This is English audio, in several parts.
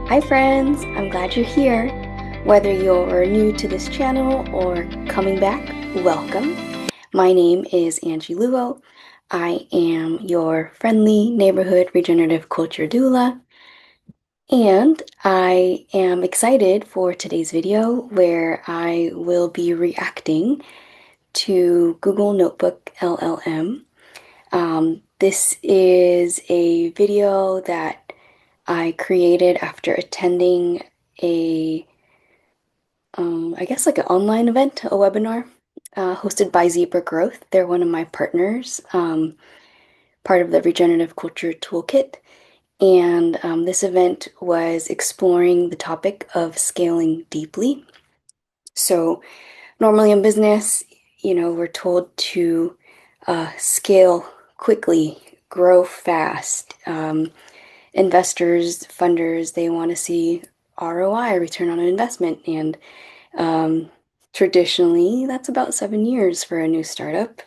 Hi friends, I'm glad you're here. Whether you're new to this channel or coming back, welcome. My name is Angie Luo. I am your friendly neighborhood regenerative culture doula, and I am excited for today's video where I will be reacting to Google Notebook LLM. This is a video that I created after attending a, I guess like an online event, a webinar, hosted by Zebra Growth. They're one of my partners, part of the Regenerative Culture Toolkit. And this event was exploring the topic of scaling deeply. So normally in business, we're told to scale quickly, grow fast. Investors, funders, they want to see ROI, return on investment, and traditionally that's about 7 years for a new startup.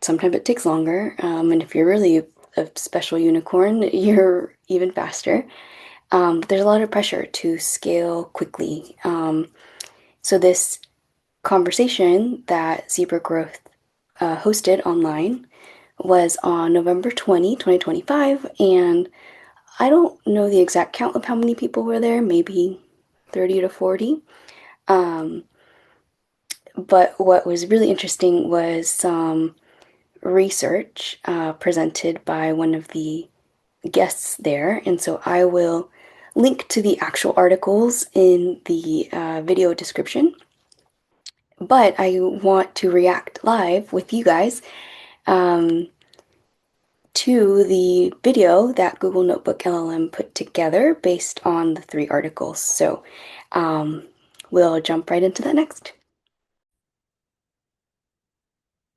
Sometimes it takes longer, and if you're really a special unicorn, you're even faster. But there's a lot of pressure to scale quickly. So this conversation that Zebra Growth hosted online was on November 20, 2025, and I don't know the exact count of how many people were there, maybe 30 to 40. But what was really interesting was some research presented by one of the guests there. And so I will link to the actual articles in the video description. But I want to react live with you guys to the video that Google Notebook LLM put together based on the 3 articles. So we'll jump right into that next.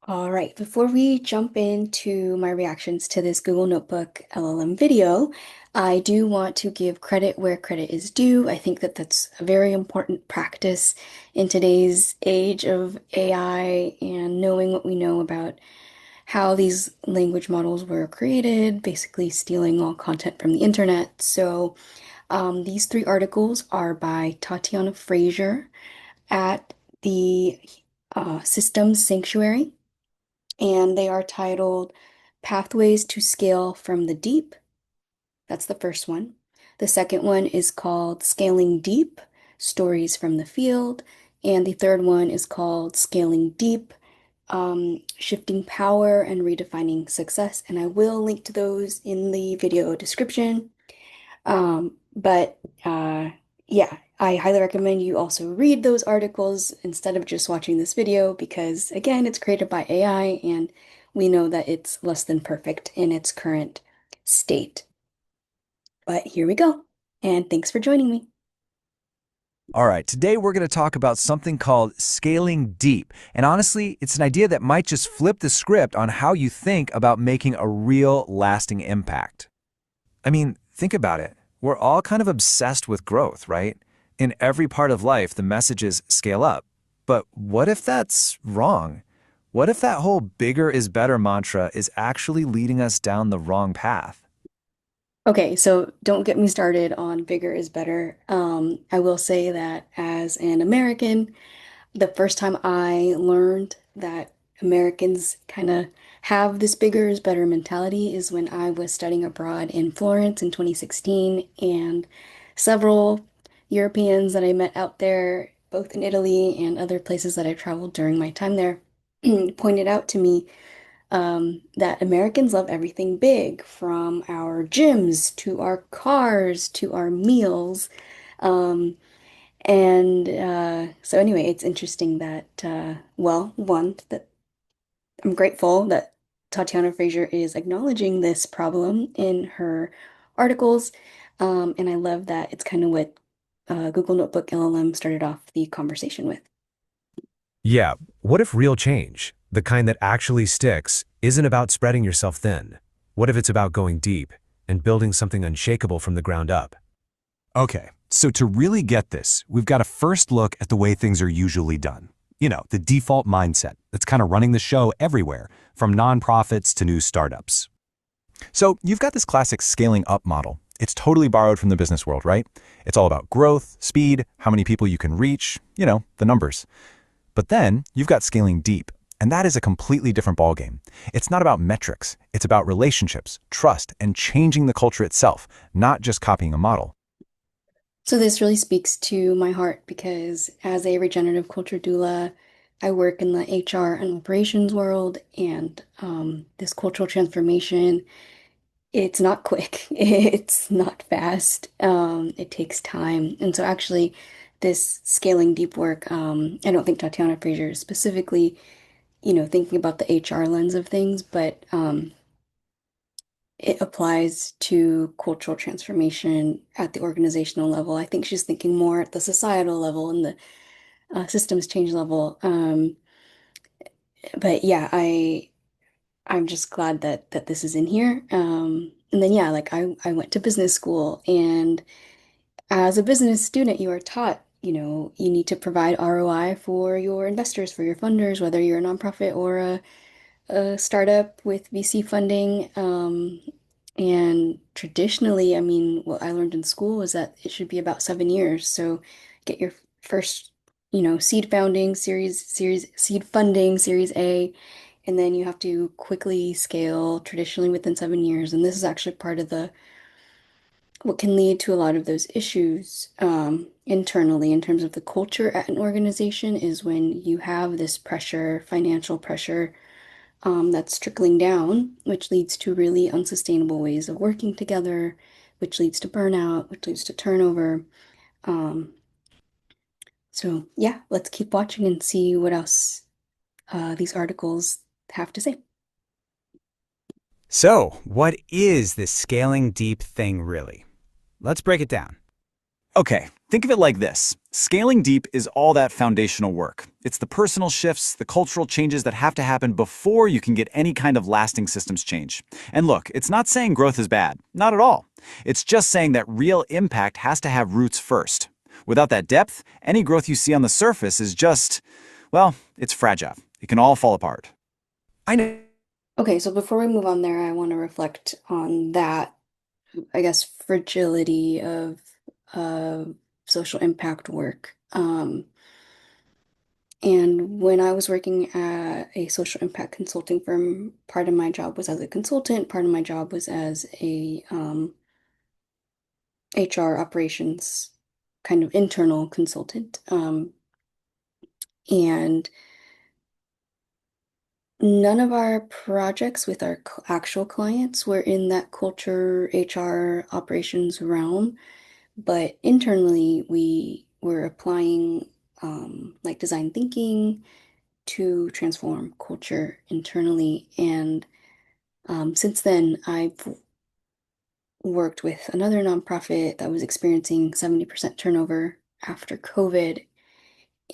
All right, before we jump into my reactions to this Google Notebook LLM video, I do want to give credit where credit is due. I think that that's a very important practice in today's age of AI and knowing what we know about how these language models were created, basically stealing all content from the internet. So these 3 articles are by Tatiana Fraser at the Systems Sanctuary, and they are titled Pathways to Scale from the Deep. That's the first one. The second one is called Scaling Deep, Stories from the Field. And the third one is called Scaling Deep, Shifting Power and Redefining Success. And I will link to those in the video description. Yeah, I highly recommend you also read those articles instead of just watching this video because, again, it's created by AI and we know that it's less than perfect in its current state. But here we go, and thanks for joining me. All right, today we're going to talk about something called scaling deep. And honestly, it's an idea that might just flip the script on how you think about making a real lasting impact. I mean, think about it. We're all kind of obsessed with growth, right? In every part of life, the message is scale up. But what if that's wrong? What if that whole bigger is better mantra is actually leading us down the wrong path? Okay, so don't get me started on bigger is better. I will say that as an American, the first time I learned that Americans kind of have this bigger is better mentality is when I was studying abroad in Florence in 2016, and several Europeans that I met out there, both in Italy and other places that I traveled during my time there, pointed out to me that Americans love everything big, from our gyms to our cars to our meals. Um, so anyway, it's interesting that, well, one, that I'm grateful that Tatiana Fraser is acknowledging this problem in her articles. And I love that it's kind of what Google Notebook LLM started off the conversation with. Yeah, what if real change, the kind that actually sticks, isn't about spreading yourself thin? What if it's about going deep and building something unshakable from the ground up? Okay, so to really get this, we've got to first look at the way things are usually done. You know, the default mindset that's kind of running the show everywhere, from nonprofits to new startups. So you've got this classic scaling up model. It's totally borrowed from the business world, right? It's all about growth, speed, how many people you can reach, the numbers. But then you've got scaling deep, and that is a completely different ballgame. It's not about metrics. It's about relationships, trust, and changing the culture itself, not just copying a model. So this really speaks to my heart because as a regenerative culture doula, I work in the HR and operations world, and this cultural transformation, it's not quick. It's not fast. It takes time. And so actually, this scaling deep work, I don't think Tatiana Fraser is specifically, thinking about the HR lens of things, but it applies to cultural transformation at the organizational level. I think she's thinking more at the societal level and the systems change level. But yeah, I'm just glad that this is in here. And then yeah, like I went to business school, and as a business student, you are taught, you need to provide ROI for your investors, for your funders, whether you're a nonprofit or a startup with VC funding. And traditionally, I mean, what I learned in school was that it should be about 7 years. So get your first, seed founding, seed funding, series A, and then you have to quickly scale traditionally within 7 years. And this is actually part of the what can lead to a lot of those issues internally in terms of the culture at an organization is when you have this pressure, financial pressure, that's trickling down, which leads to really unsustainable ways of working together, which leads to burnout, which leads to turnover. Um, so yeah, let's keep watching and see what else these articles have to say. So, what is this scaling deep thing really? Let's break it down. Okay, think of it like this. Scaling deep is all that foundational work. It's the personal shifts, the cultural changes that have to happen before you can get any kind of lasting systems change. And look, it's not saying growth is bad. Not at all. It's just saying that real impact has to have roots first. Without that depth, any growth you see on the surface is just, well, it's fragile. It can all fall apart. I know. Okay, so before we move on there, I want to reflect on that, I guess, fragility of uh, social impact work. And when I was working at a social impact consulting firm, part of my job was as a consultant, part of my job was as a HR operations kind of internal consultant. And none of our projects with our actual clients were in that culture, HR operations realm, but internally we were applying like design thinking to transform culture internally. And since then, I've worked with another nonprofit that was experiencing 70% turnover after COVID.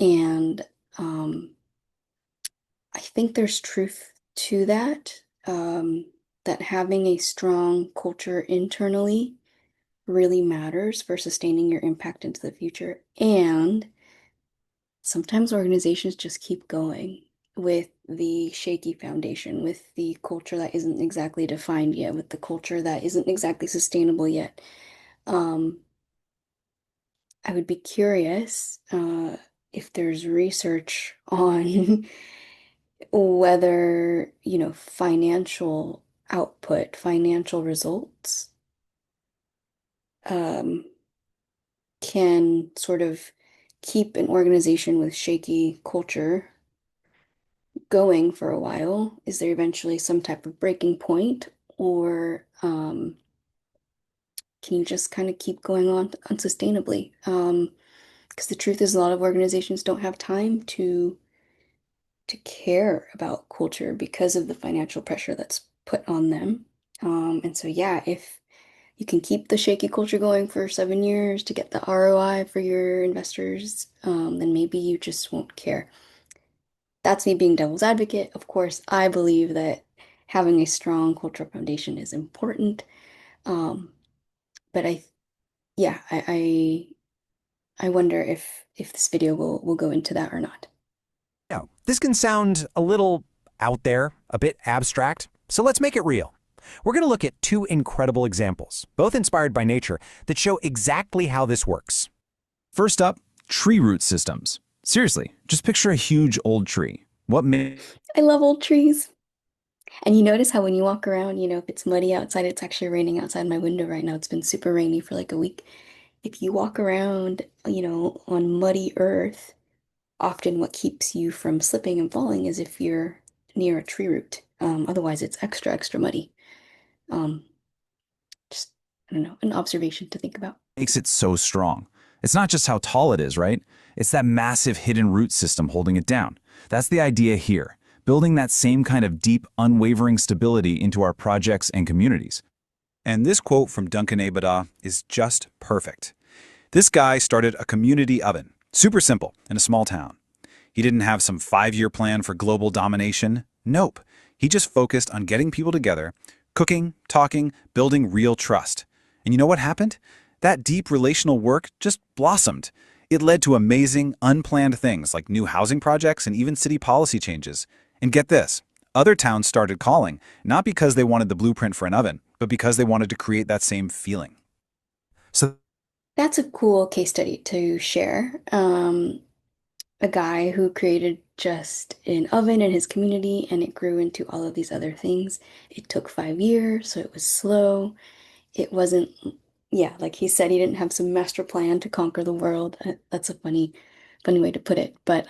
And I think there's truth to that, that having a strong culture internally really matters for sustaining your impact into the future. And sometimes organizations just keep going with the shaky foundation, with the culture that isn't exactly defined yet, with the culture that isn't exactly sustainable yet. Um, I would be curious if there's research on whether, financial output, financial results um, can sort of keep an organization with shaky culture going for a while. Is there eventually some type of breaking point, or can you just kind of keep going on unsustainably? Because the truth is, a lot of organizations don't have time to care about culture because of the financial pressure that's put on them. And so, yeah, if you can keep the shaky culture going for 7 years to get the ROI for your investors, then maybe you just won't care. That's me being devil's advocate. Of course, I believe that having a strong cultural foundation is important. Um, but yeah, I wonder if this video will go into that or not. Now, this can sound a little out there, a bit abstract, so let's make it real. We're going to look at two incredible examples, both inspired by nature, that show exactly how this works. First up, tree root systems. Seriously, just picture a huge old tree. What I love old trees. And you notice how when you walk around, if it's muddy outside, it's actually raining outside my window right now. It's been super rainy for like a week. If you walk around, on muddy earth, often what keeps you from slipping and falling is if you're near a tree root. Otherwise, it's extra, extra muddy. Um, just, I don't know, an observation to think about. makes it so strong? It's not just how tall it is, right? It's that massive hidden root system holding it down. That's the idea here, building that same kind of deep, unwavering stability into our projects and communities. And this quote from Duncan Abada is just perfect. This guy started a community oven, super simple, in a small town. He didn't have some 5-year plan for global domination. Nope. He just focused on getting people together, cooking, talking, building real trust. And you know what happened? That deep relational work just blossomed. It led to amazing, unplanned things like new housing projects and even city policy changes. And get this, other towns started calling, not because they wanted the blueprint for an oven, but because they wanted to create that same feeling. So That's a cool case study to share. A guy who created just an oven in his community and it grew into all of these other things. It took 5 years, so it was slow. It wasn't, yeah, like he said, he didn't have some master plan to conquer the world. That's a funny way to put it, but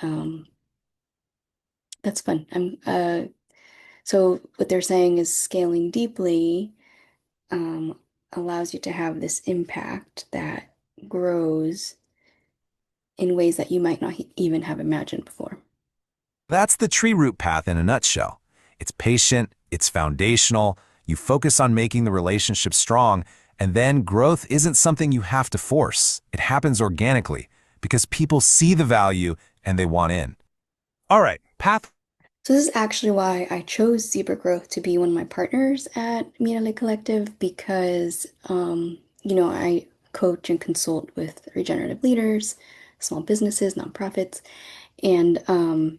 that's fun. So what they're saying is scaling deeply um, allows you to have this impact that grows in ways that you might not even have imagined before. that's the tree root path in a nutshell. It's patient, it's foundational, you focus on making the relationship strong, and then growth isn't something you have to force. It happens organically because people see the value and they want in. All right, path. So this is actually why I chose Zebra Growth to be one of my partners at Measurable Collective because, I coach and consult with regenerative leaders, small businesses, nonprofits, and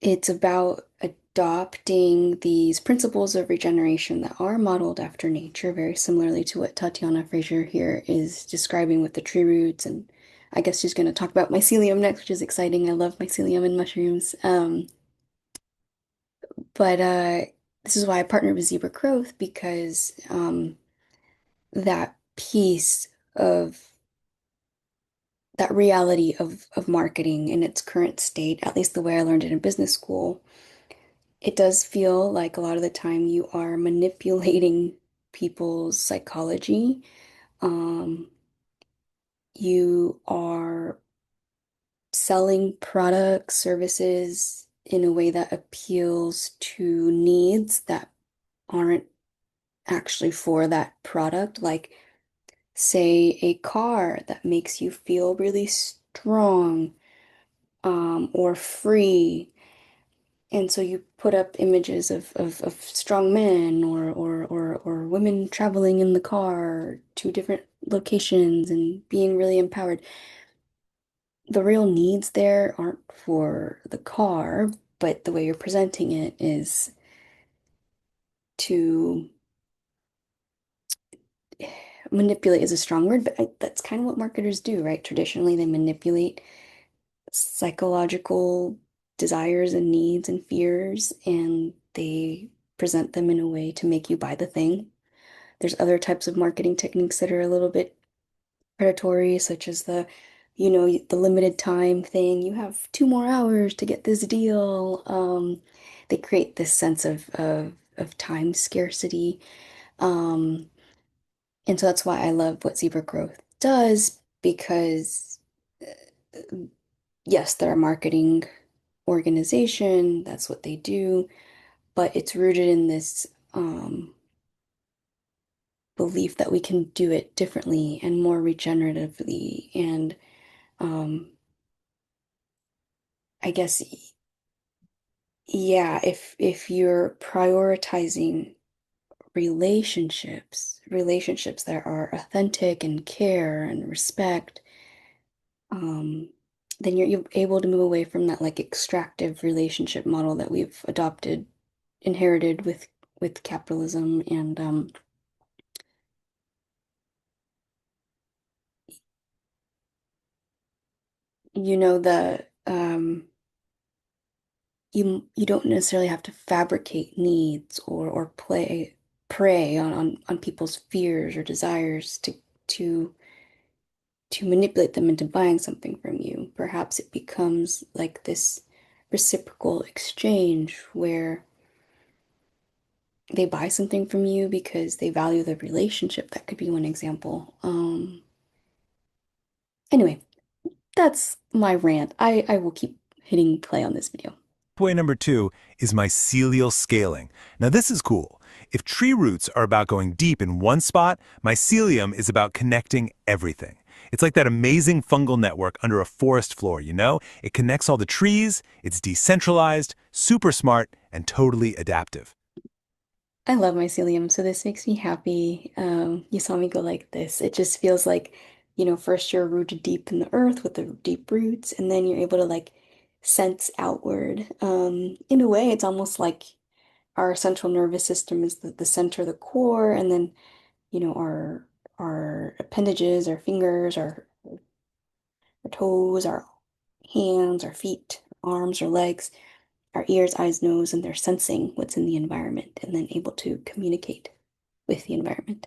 it's about adopting these principles of regeneration that are modeled after nature, very similarly to what Tatiana Fraser here is describing with the tree roots. And I guess she's going to talk about mycelium next, which is exciting. I love mycelium and mushrooms. But this is why I partnered with Zebra Growth because that piece of that reality of marketing in its current state, at least the way I learned it in business school, it does feel like a lot of the time you are manipulating people's psychology. Um, you are selling products, services in a way that appeals to needs that aren't actually for that product. Like, say, a car that makes you feel really strong, or free. And so you put up images of strong men or women traveling in the car to different locations and being really empowered. The real needs there aren't for the car, but the way you're presenting it is to manipulate is a strong word, but that's kind of what marketers do, right? Traditionally, they manipulate psychological desires and needs and fears, and they present them in a way to make you buy the thing. There's other types of marketing techniques that are a little bit predatory, such as the limited time thing. You have 2 more hours to get this deal. They create this sense of time scarcity. Um, and so that's why I love what Zebra Growth does, because yes, they're a marketing organization, that's what they do, but it's rooted in this belief that we can do it differently and more regeneratively. And um, I guess, yeah, if you're prioritizing relationships that are authentic and care and respect, um, then you're able to move away from that like extractive relationship model that we've adopted, inherited with capitalism and you know the you don't necessarily have to fabricate needs or play prey on people's fears or desires to to manipulate them into buying something from you. Perhaps it becomes like this reciprocal exchange where they buy something from you because they value the relationship. That could be one example. Anyway, that's my rant. I will keep hitting play on this video. Way number 2 is mycelial scaling. Now this is cool. If tree roots are about going deep in one spot, mycelium is about connecting everything. It's like that amazing fungal network under a forest floor, you know? It connects all the trees, it's decentralized, super smart, and totally adaptive. I love mycelium, so this makes me happy. You saw me go like this. It just feels like, first you're rooted deep in the earth with the deep roots, and then you're able to like sense outward. In a way, it's almost like our central nervous system is the center, the core, and then, our appendages, our fingers, our toes, our hands, our feet, our arms, our legs, our ears, eyes, nose, and they're sensing what's in the environment and then able to communicate with the environment.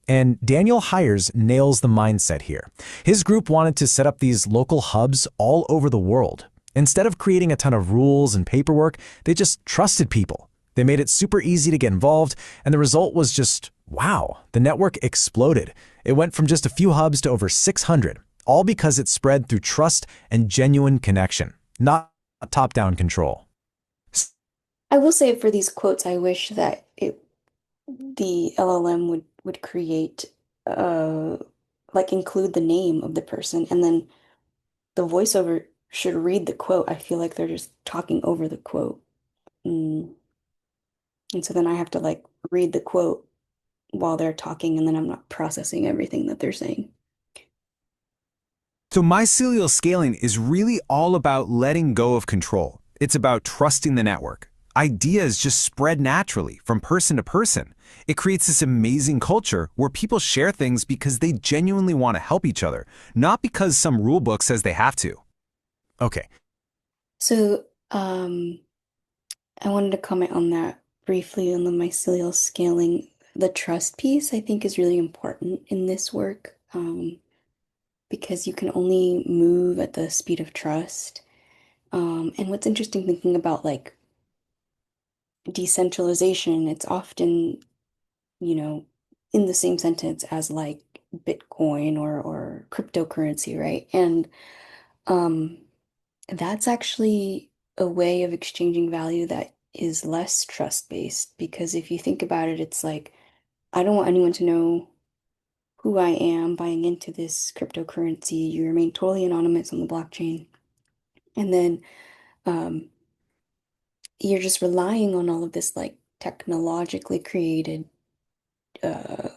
And Daniel Hires nails the mindset here. His group wanted to set up these local hubs all over the world. Instead of creating a ton of rules and paperwork, they just trusted people. They made it super easy to get involved, and the result was just, wow, the network exploded. It went from just a few hubs to over 600, all because it spread through trust and genuine connection, not top-down control. I will say for these quotes, I wish that the LLM would create like include the name of the person and then the voiceover should read the quote. I feel like they're just talking over the quote. Mm. And so then I have to like read the quote while they're talking and then I'm not processing everything that they're saying. So mycelial scaling is really all about letting go of control. It's about trusting the network. Ideas just spread naturally from person to person. It creates this amazing culture where people share things because they genuinely want to help each other, not because some rule book says they have to. Okay, So I wanted to comment on that briefly on the mycelial scaling. The trust piece I think is really important in this work because you can only move at the speed of trust. And what's interesting thinking about like decentralization, it's often, you know, in the same sentence as like Bitcoin or cryptocurrency, right? And um, that's actually a way of exchanging value that is less trust-based because if you think about it, it's like I don't want anyone to know who I am buying into this cryptocurrency. You remain totally anonymous on the blockchain. And then um, you're just relying on all of this like technologically created uh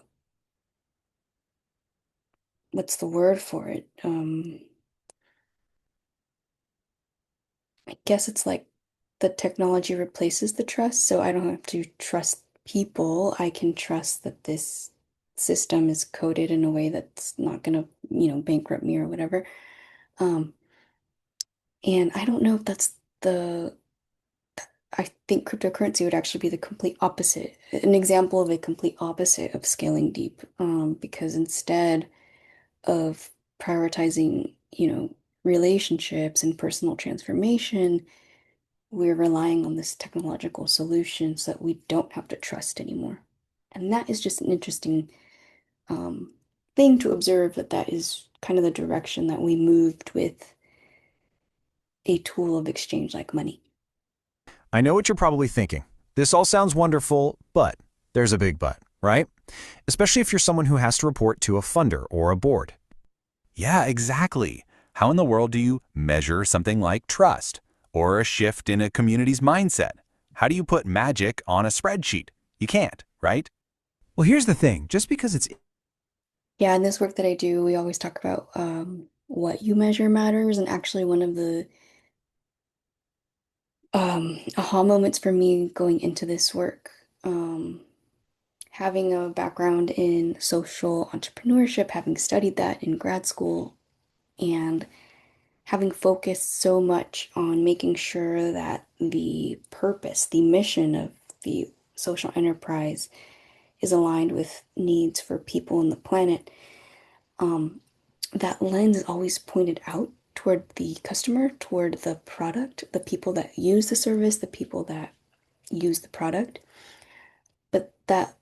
what's the word for it? I guess it's like the technology replaces the trust, so I don't have to trust people. I can trust that this system is coded in a way that's not gonna, bankrupt me or whatever. Um, and I don't know if that's the I think cryptocurrency would actually be the complete opposite, an example of a complete opposite of scaling deep, because instead of prioritizing, relationships and personal transformation, we're relying on this technological solution so that we don't have to trust anymore. And that is just an interesting um, thing to observe that that is kind of the direction that we moved with a tool of exchange like money. I know what you're probably thinking. This all sounds wonderful, but there's a big but, right? Especially if you're someone who has to report to a funder or a board. Yeah, exactly. How in the world do you measure something like trust or a shift in a community's mindset? How do you put magic on a spreadsheet? You can't, right? Well, here's the thing. Just because it's Yeah, in this work that I do, we always talk about what you measure matters. And actually, one of the aha moments for me going into this work having a background in social entrepreneurship, having studied that in grad school, and having focused so much on making sure that the purpose, the mission of the social enterprise is aligned with needs for people on the planet, that lens is always pointed out toward the customer, toward the product, the people that use the service, the people that use the product. But that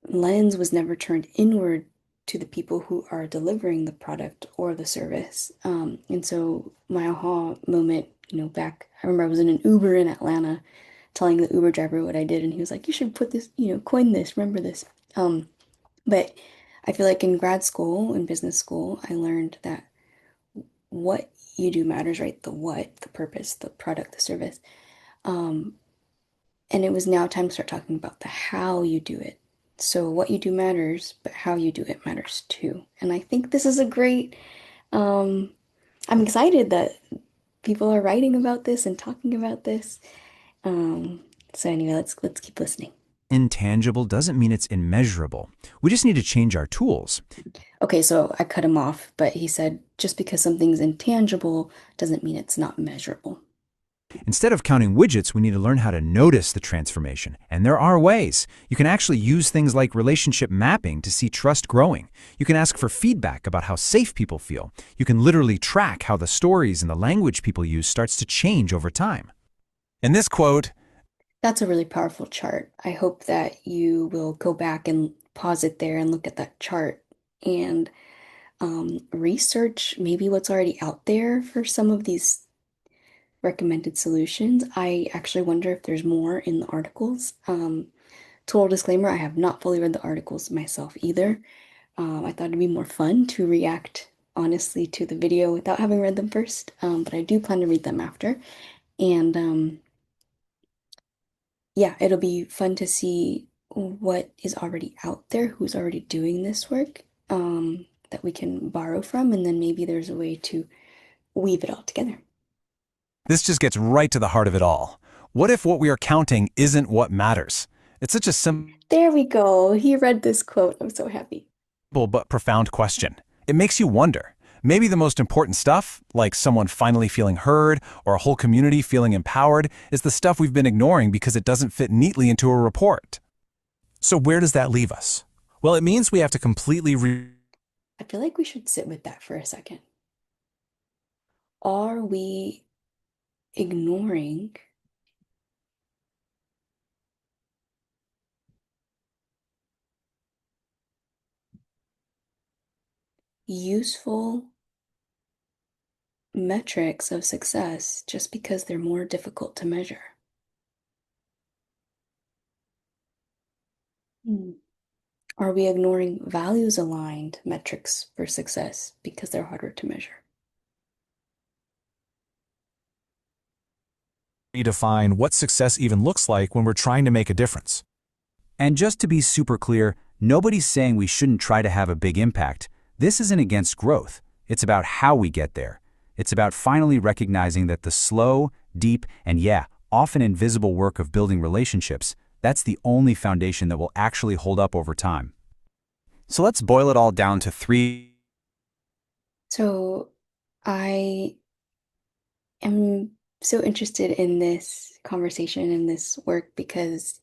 lens was never turned inward to the people who are delivering the product or the service. And so my aha moment, back, I remember I was in an Uber in Atlanta telling the Uber driver what I did, and he was like, you should put this, coin this, remember this. But I feel like in grad school, in business school, I learned that what you do matters, right? The what, the purpose, the product, the service. And it was now time to start talking about the how you do it. So what you do matters, but how you do it matters too. And I think this is a great, um, I'm excited that people are writing about this and talking about this. So anyway, let's keep listening. Intangible doesn't mean it's immeasurable. We just need to change our tools. Okay, so I cut him off, but he said just because something's intangible doesn't mean it's not measurable. Instead of counting widgets, we need to learn how to notice the transformation. And there are ways. You can actually use things like relationship mapping to see trust growing. You can ask for feedback about how safe people feel. You can literally track how the stories and the language people use starts to change over time. In this quote, That's a really powerful chart. I hope that you will go back and pause it there and look at that chart and research maybe what's already out there for some of these recommended solutions. I actually wonder if there's more in the articles. Total disclaimer, I have not fully read the articles myself either. I thought it'd be more fun to react honestly to the video without having read them first, but I do plan to read them after. And yeah, it'll be fun to see what is already out there, who's already doing this work, that we can borrow from, and then maybe there's a way to weave it all together. this just gets right to the heart of it all. What if what we are counting isn't what matters? It's such a simple There we go. He read this quote. I'm so happy. but profound question. It makes you wonder. Maybe the most important stuff, like someone finally feeling heard or a whole community feeling empowered, is the stuff we've been ignoring because it doesn't fit neatly into a report. So where does that leave us? Well, it means we have to completely I feel like we should sit with that for a second. Are we ignoring useful metrics of success just because they're more difficult to measure? Hmm. Are we ignoring values aligned metrics for success because they're harder to measure? redefine what success even looks like when we're trying to make a difference. And just to be super clear, nobody's saying we shouldn't try to have a big impact. This isn't against growth. It's about how we get there. It's about finally recognizing that the slow, deep, and often invisible work of building relationships, that's the only foundation that will actually hold up over time. So let's boil it all down to three. So I am so interested in this conversation and this work because,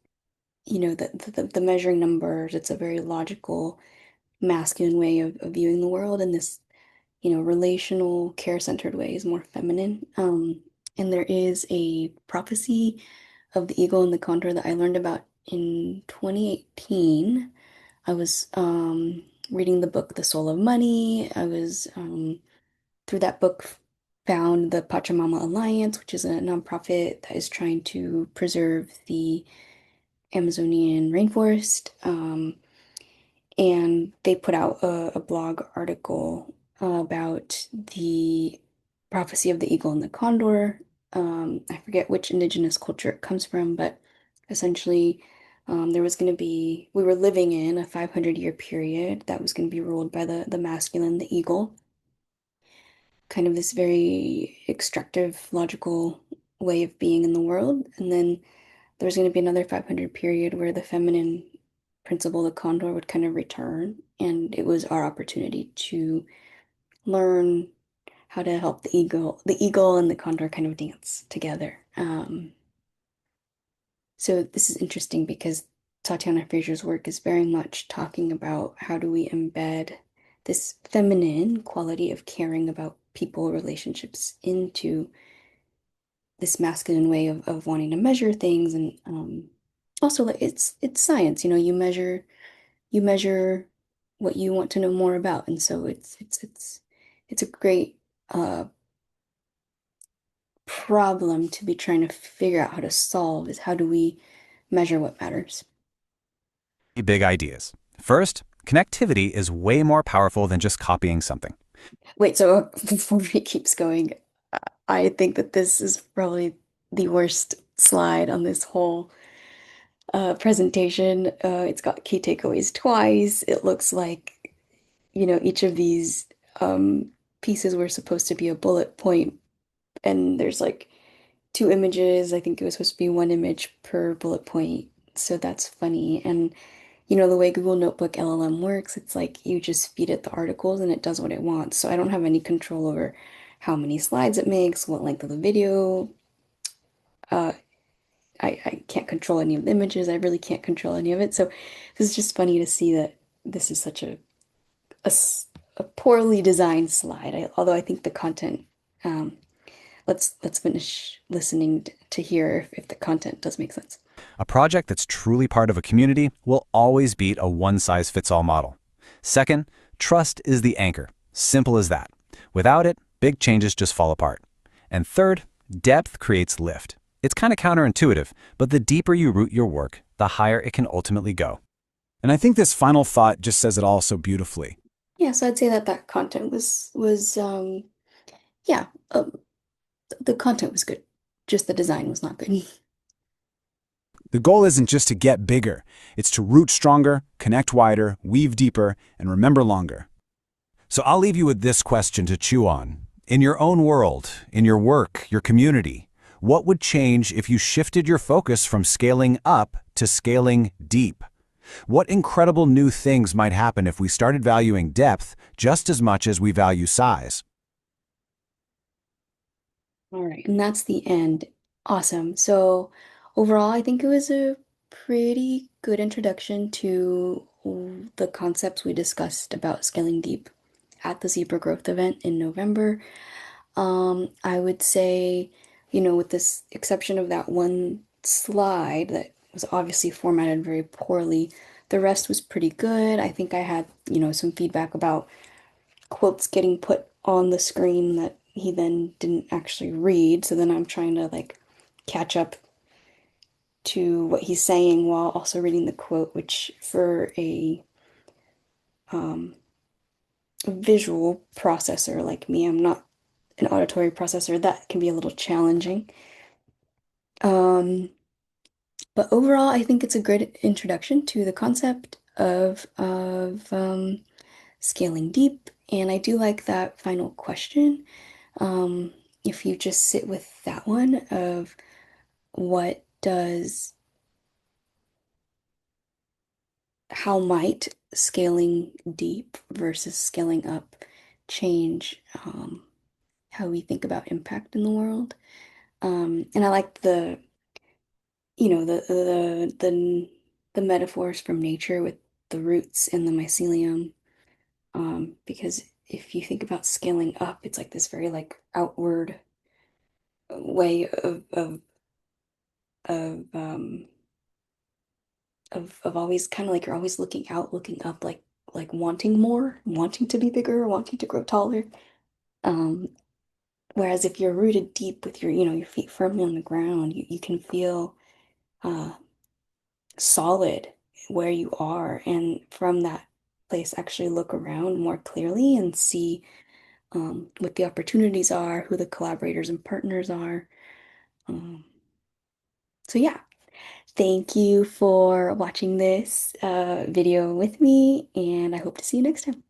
the measuring numbers, it's a very logical, masculine way of viewing the world, and this, relational, care-centered way is more feminine. And there is a prophecy of the eagle and the condor that I learned about in 2018. I was reading the book The Soul of Money. I was through that book found the Pachamama Alliance, which is a nonprofit that is trying to preserve the Amazonian rainforest. And they put out a blog article about the prophecy of the eagle and the condor. I forget which indigenous culture it comes from, but essentially, there was going to be, we were living in a 500-year period that was going to be ruled by the masculine, the eagle, kind of this very extractive, logical way of being in the world. And then there was going to be another 500 period where the feminine principle, the condor, would kind of return, and it was our opportunity to learn how to help the eagle and the condor kind of dance together. So this is interesting because Tatiana Fraser's work is very much talking about how do we embed this feminine quality of caring about people relationships into this masculine way of wanting to measure things, and also like it's science, you measure what you want to know more about, and so it's a great problem to be trying to figure out how to solve, is how do we measure what matters. Big ideas. First, connectivity is way more powerful than just copying something. Wait, so before he keeps going, I think that this is probably the worst slide on this whole presentation. It's got key takeaways twice. It looks like, each of these pieces were supposed to be a bullet point, and there's like two images. I think it was supposed to be one image per bullet point. So that's funny. And the way Google Notebook LLM works, it's like you just feed it the articles and it does what it wants. So I don't have any control over how many slides it makes, what length of the video. Uh, I can't control any of the images. I really can't control any of it. So this is just funny to see that this is such a poorly designed slide. Although I think the content, um, let's finish listening to hear if the content does make sense. A project that's truly part of a community will always beat a one-size-fits-all model. Second, trust is the anchor. Simple as that. Without it, big changes just fall apart. And third, depth creates lift. It's kind of counterintuitive, but the deeper you root your work, the higher it can ultimately go. And I think this final thought just says it all so beautifully. Yeah, so I'd say that content was yeah, the content was good. Just the design was not good. The goal isn't just to get bigger, it's to root stronger, connect wider, weave deeper, and remember longer. So I'll leave you with this question to chew on. In your own world, in your work, your community, what would change if you shifted your focus from scaling up to scaling deep? What incredible new things might happen if we started valuing depth just as much as we value size? All right, and that's the end. Awesome. So overall, I think it was a pretty good introduction to the concepts we discussed about scaling deep at the Zebra Growth event in November. I would say, with this exception of that one slide that was obviously formatted very poorly, the rest was pretty good. I think I had, some feedback about quotes getting put on the screen that he then didn't actually read. So then I'm trying to like catch up to what he's saying while also reading the quote, which for a visual processor like me, I'm not an auditory processor, that can be a little challenging. Um, but overall, I think it's a great introduction to the concept of scaling deep, and I do like that final question. Um, if you just sit with that one of how might scaling deep versus scaling up change how we think about impact in the world. And I like the metaphors from nature with the roots and the mycelium, because if you think about scaling up, it's like this very like outward way of of always kind of like you're always looking out, looking up, like wanting more, wanting to be bigger, wanting to grow taller. Um, Whereas if you're rooted deep with your feet firmly on the ground, you can feel uh solid where you are, and from that place actually look around more clearly and see what the opportunities are, who the collaborators and partners are. Um, so yeah, thank you for watching this video with me, and I hope to see you next time.